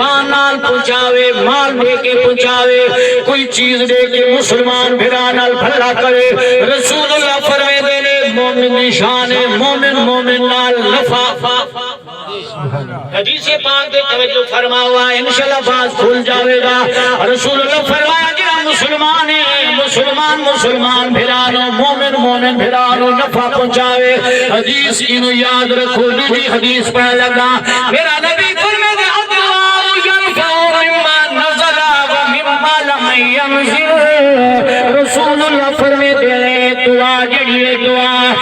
نال پہنچاوے، مال دے کے پہنچاوے، کوئی چیز دے کے مسلمان بھرا نال بھلا کرے. رسول اللہ فرمائے دینے مومن نشان ہے، مومن نال نفع. حدیث پاک دے توجہ فرما ہوا ہے، انشاءاللہ باز کھل جاوے گا. رسول اللہ فرمایا جڑا مسلمان ہے، مسلمان بھرانو، مومن بھرانو نفع پہنچاوے. حدیث انہوں یاد رکھو. دوسری حدیث پہ لگا میرا نبی فرمائے رسول اللہ فرمے دے دعا جڑی ہے، دعا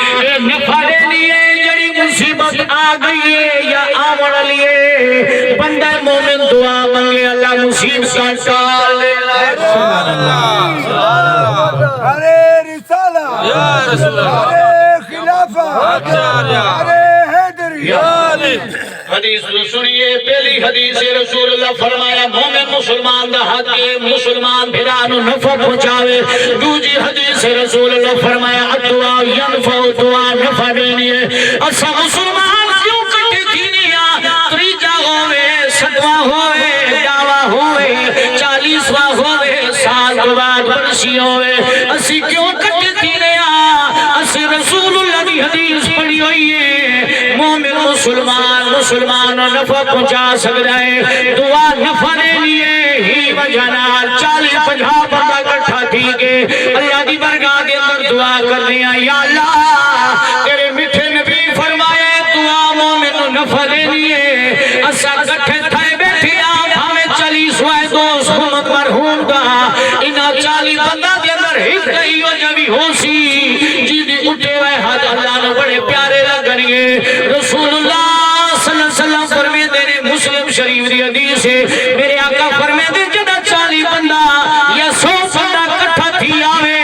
نفع دے لیے جڑی مصیبت آ گئی ہے یا آوڑ لیے بندہ مومن دعا منگے اللہ مصیبت کا ٹال لے. سبحان اللہ. ارے رسالہ یا رسول اللہ، ارے خلافہ، ارے حیدری. حدیث سنیے. پہلی حدیث رسول اللہ فرمایا مومن مسلمان دا حق ہے، مسلمان بھرانو نفع پہنچاوے. دوسری حدیث رسول اللہ فرمایا الدعاء ينفع، دعا نفع دینی ہے. اسا مسلمان کیوں کٹے تھینیا؟ تریجا ہوئے، ستواں ہوئے، دعویٰ ہوئے، 40واں ہوئے، سال کے بعد برسی ہوئے، اسی کیوں کٹے تھینیا؟ اسی رسول اللہ کی حدیث پڑھی ہوئی ہے مومن مسلمان نفع پہنچا سکتا ہے. دعا نفع دے لیے ہی وجہنا 40-50 بندہ کٹھا تھی کہ اللہ دی برگاہ کے اندر دعا کر دیا یا اللہ تیرے میٹھے نبی فرمائے دعا مومن نفع دے لیے. اسا کٹھے تھے بیٹھے آپ ہمیں 40 ہوئے دوست محمد مرحوم دا انہا 40 بندہ دے اندر ہی کئی وجہ بھی ہو سی جی دی اٹھے ہوئے حد اللہ نے بڑے پیارے لگنگے. رسول اللہ فرمے دینے مسلم شریف دی حدیث ہے میرے آقا فرمے دے جدہ 40 بندہ یا 100 بندہ کٹھا تھی آوے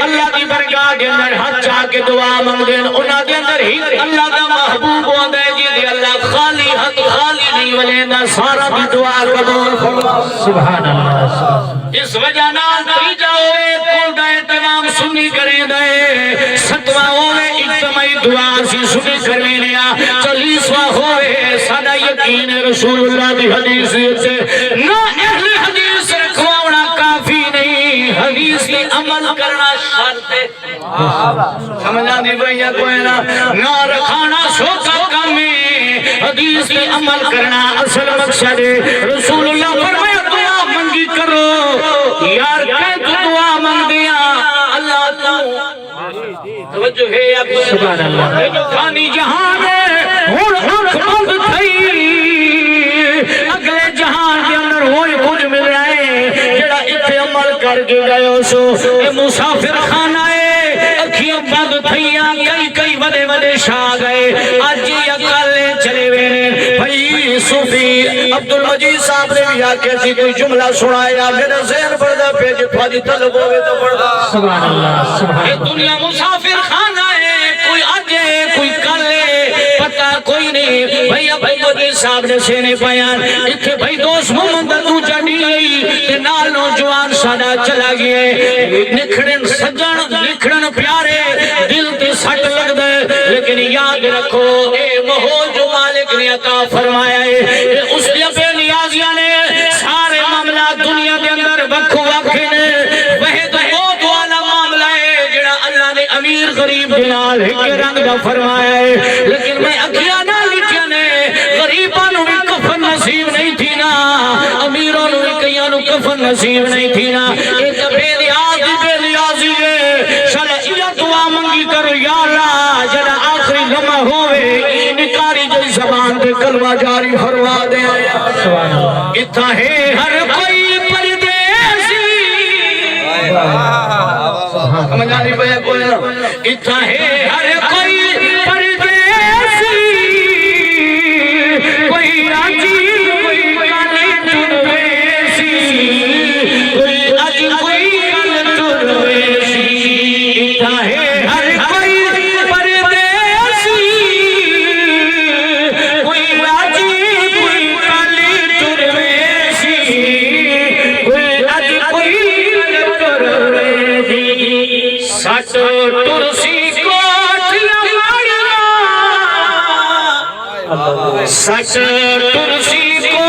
اللہ دی برگاہ کے اندر ہاتھ چاہ کے دعا مانگ دین انہاں دے اندر ہی اللہ دا محبوب ہوندہ ہے جی دے اللہ خالی ہاتھ خالی نہیں ولیندہ سارا بھی دعا قبول فرما. سبحان اللہ. اس وجہ نال تیجا ہوئے کل دائے تمام سنی کریں دائے، 7واں ہوئے اجتماعی دعا سی سنی کریں لیا، 40واں ہوئے سادہ یقین رسول اللہ دی حدیث سے نہ اہل حدیث رکھوانا کافی نہیں، حدیث کی عمل کرنا شرط ہے. سمجھا دی بھئیہ کوئی نہ رکھانا سوکا کم ہے، حدیث کی عمل کرنا اصل مقصد ہے. رسول اللہ فرمایا دعا منگی کرو یار کہ تو دعا منگ دیا اللہ توجہ ہے یا کوئی سبحان اللہ. جو خانی جہان ہے ہون آنکھ بند تھئی اگلے جہان کے اندر ہوئی کچھ مل رہے جڑا اتھے عمل کر کے گئے ہو سو اے مسافر خانہ ہے اکھیاں بند تھئیاں کئی ودے شاہ گئے آج یہ اکالے چلے ہوئے بھائی صوفی عبدالمجید صاحب نے بھی آکے سی کوئی جملہ سنایا میرا ذہن پڑھدا پیج پھاجی طلب ہوئے تو پڑھدا. سبحان اللہ. یہ دنیا مسافر خانہ ہے، کوئی آجے کوئی کلے پتہ کوئی نہیں. بھائی عبدالمجید صاحب نے سینے بیان اتھے بھائی دوست محمد دو جڑی گئی تے نال نوجوان سادہ چلا گئے نکھڑن سجن نکھڑن پیارے دل تے سٹ لگ دے لیکن یاد رکھو اے محول جو مالک نے عطا فرمایا ہے اس دیا بے نیازیاں نے سارے معاملہ دنیا کے اندر وقو وقی نے وحید موت والا معاملہ ہے جڑا اللہ نے امیر غریب دلال ہی رنگ دا فرمایا ہے لیکن میں اکھیاں نہ لکھیا نے غریبانوں بھی کفن نصیب نہیں تھی نا امیروں بھی کئیانوں کفن نصیب نہیں تھی نا ایک بے نیازی ہے شرعیہ دعا منگی کرو یا اللہ جڑا آخری لمحہ ہوئے نکاری جی زبان پہ کلمہ جاری فرما دے. اتھا ہے ہر کوئی پردیسی سمجھانی پہ کوئی نا اتھا ہے ہر کوئی پردیسی کوئی عجیب کوئی کالی ترویسی کوئی عجیب کوئی کالی ترویسی اتھا ہے ہر کوئی پردیسی کوئی عجیب کوئی کالی ترویسی کوئی عجیب کوئی کالی ترویسی سٹ ترسی کوٹھیاں ماریا سچ ترسی کو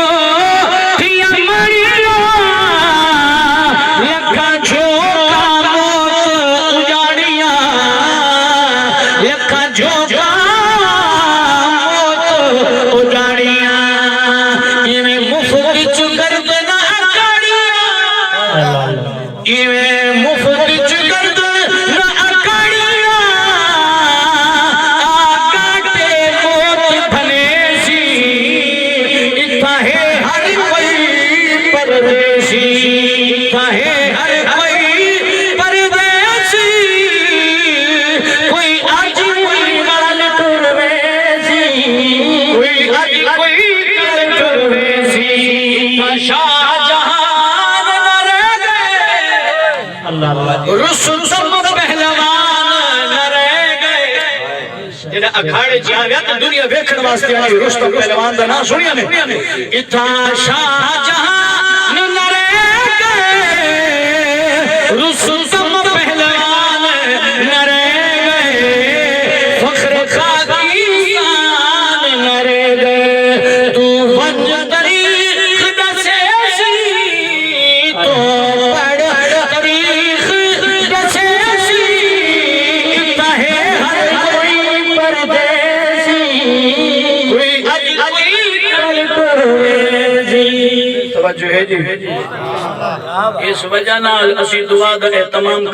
تاہے ہر کوئی پردیسی تاہے ہر کوئی پردیسی کوئی آج کوئی گل ٹرویسی کوئی آج کوئی گل ٹرویسی شاہ جہان نہ رہ گئے اللہ رستم پہلوان نہ رہ گئے جنہیں اکھاڑے جاویا تو دنیا ویکھن واسطے آئی رستم پہلوان دا نام سنیا نے اتھا شاہ جہان نہ رہ گئے رستم پہلوان نہ رہ گئے فخر خاکیان نہ رہ گئے تو ونج تاریخ دسے سی تو پڑھ تاریخ دسے سی تاہے ہر کوئی پردیسی کوئی اج کوئی پردیسی توجہ ہے جی اس وجہ نال اسی دعا دا اہتمام